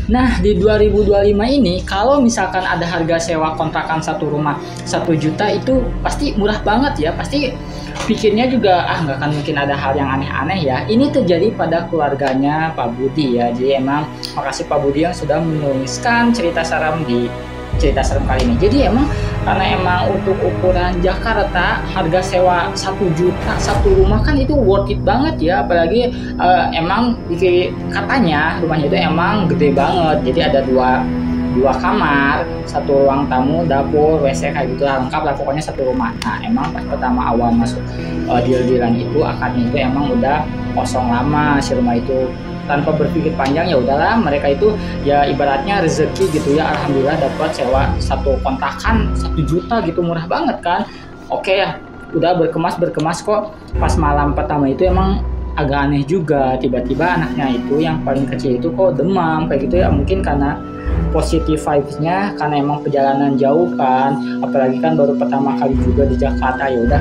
Nah, di 2025 ini kalau misalkan ada harga sewa kontrakan satu rumah 1 juta itu pasti murah banget ya. Pasti pikirnya juga nggak akan mungkin ada hal yang aneh-aneh ya. Ini terjadi pada keluarganya Pak Budi ya. Jadi emang makasih Pak Budi yang sudah menuliskan cerita seram di cerita serem kali ini. Jadi emang karena emang untuk ukuran Jakarta harga sewa 1 juta satu rumah kan itu worth it banget ya, apalagi emang katanya rumahnya itu emang gede banget. Jadi ada dua kamar, satu ruang tamu, dapur, WC kayak gitu lengkap lah pokoknya satu rumah. Nah emang pas pertama awal masuk deal-dealan itu akadnya itu emang udah kosong lama si rumah itu. Tanpa berpikir panjang ya udahlah, mereka itu ya ibaratnya rezeki gitu ya, alhamdulillah dapat sewa satu kontrakan 1 juta gitu, murah banget kan. Oke ya udah berkemas kok. Pas malam pertama itu emang agak aneh juga, tiba-tiba anaknya itu yang paling kecil itu kok demam kayak gitu ya, mungkin karena positive vibes-nya karena emang perjalanan jauh kan, apalagi kan baru pertama kali juga di Jakarta. Ya udah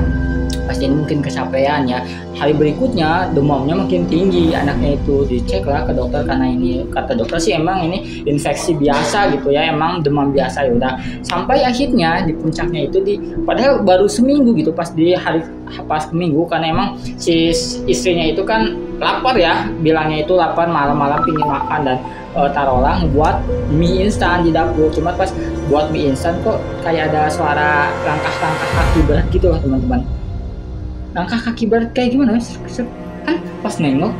pasti ini mungkin kecapean ya. Hari berikutnya demamnya makin tinggi, anaknya itu dicek lah ke dokter karena ini kata dokter sih emang ini infeksi biasa gitu ya, emang demam biasa. Ya udah sampai akhirnya di puncaknya itu padahal baru seminggu gitu, pas minggu karena emang si istrinya itu kan lapar ya, bilangnya itu lapar malam-malam pingin makan dan taruhlah buat mie instan di dapur. Cuma pas buat mie instan kok kayak ada suara langkah-langkah kaki berat gitu lah teman-teman. Langkah kaki berat kayak gimana kan pas nengok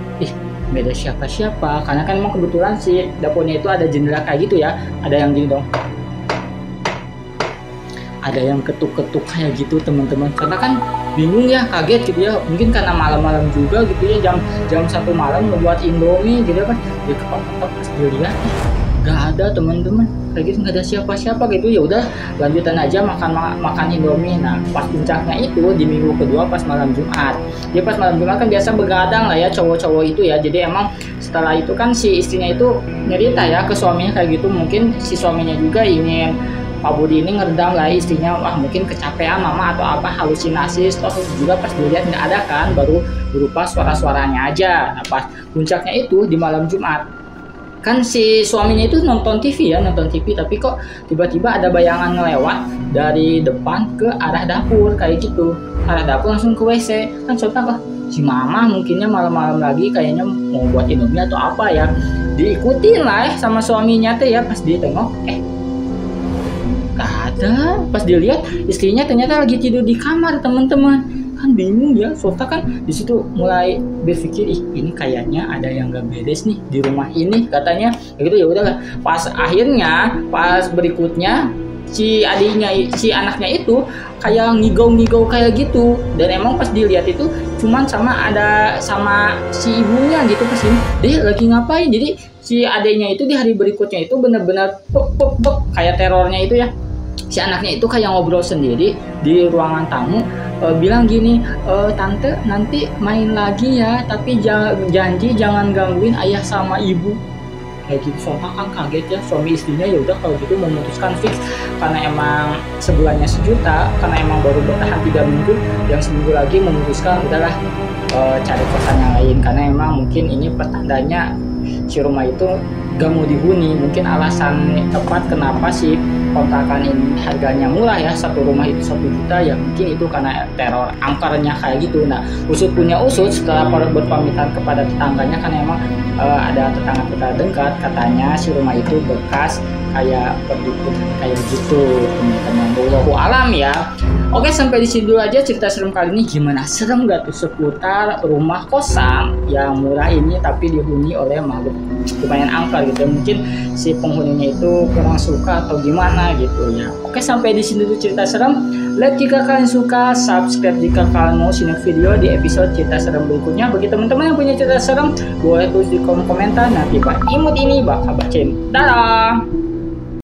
beda siapa-siapa, karena kan emang kebetulan si dapurnya itu ada jendela kayak gitu ya, ada yang gini dong, ada yang ketuk-ketuk kayak gitu teman-teman. Karena kan bingung ya, kaget gitu ya, mungkin karena malam-malam juga gitu ya, jam 1 malam ngebuat Indomie gitu kan, dia ketok-ketok pas dilihat nggak ada teman-teman kayak gitu, nggak ada siapa-siapa gitu. Ya udah lanjutan aja makan Indomie. Nah pas puncaknya itu di minggu kedua pas malam Jumat. Dia pas malam Jumat kan biasa begadang lah ya cowok-cowok itu ya. Jadi emang setelah itu kan si istrinya itu nyerita ya ke suaminya kayak gitu, mungkin si suaminya juga ingin Pak Budi ini ngeredam lah istrinya, mungkin kecapean mama atau apa, halusinasi. Terus juga pas dilihat nggak ada kan, baru berupa suara-suaranya aja. Nah pas puncaknya itu di malam Jumat kan si suaminya itu nonton TV, tapi kok tiba-tiba ada bayangan ngelewat dari depan ke arah dapur kayak gitu, arah dapur langsung ke WC. Kan contoh si mama mungkinnya malam-malam lagi kayaknya mau buat Indomie atau apa ya, diikutin lah sama suaminya tuh ya. Pas dia tengok gak ada, pas dilihat istrinya ternyata lagi tidur di kamar teman-teman. Kan bingung ya, Sulta kan di situ mulai berpikir ini kayaknya ada yang gak beres nih di rumah ini katanya gitu. Ya udahlah, pas berikutnya si anaknya itu kayak ngigau kayak gitu, dan emang pas dilihat itu cuman sama si ibunya gitu. Pas ini dia lagi ngapain, jadi si adiknya itu di hari berikutnya itu benar-benar kayak terornya itu ya. Si anaknya itu kayak ngobrol sendiri di ruangan tamu, bilang gini, tante nanti main lagi ya, tapi janji jangan gangguin ayah sama ibu kayak gitu. Soalnya kan kaget ya suami istrinya. Ya udah kalau gitu memutuskan fix, karena emang sebulannya 1 juta, karena emang baru bertahan 3 minggu, yang seminggu lagi memutuskan udahlah cari kosan yang lain, karena emang mungkin ini pertandanya si rumah itu gak mau dihuni. Mungkin alasan tepat kenapa sih kontrakan ini harganya murah ya, satu rumah itu 1 juta ya, mungkin itu karena teror angkernya kayak gitu. Nah usut punya usut, setelah berpamitan kepada tetangganya, karena emang ada tetangga kita dekat, katanya si rumah itu bekas kayak pendukung kayak gitu teman-teman. Wallahu alam ya. Oke, sampai di sini dulu aja cerita serem kali ini. Gimana, serem gak tuh seputar rumah kosan yang murah ini tapi dihuni oleh makhluk lumayan angker gitu. Mungkin si penghuninya itu kurang suka atau gimana gitu ya. Oke, sampai di sini dulu cerita serem. Like jika kalian suka, subscribe jika kalian mau simak video di episode cerita serem berikutnya. Bagi teman-teman yang punya cerita serem, boleh tulis di kolom komentar, nanti Pak Imut ini bakal bacain. Dadah.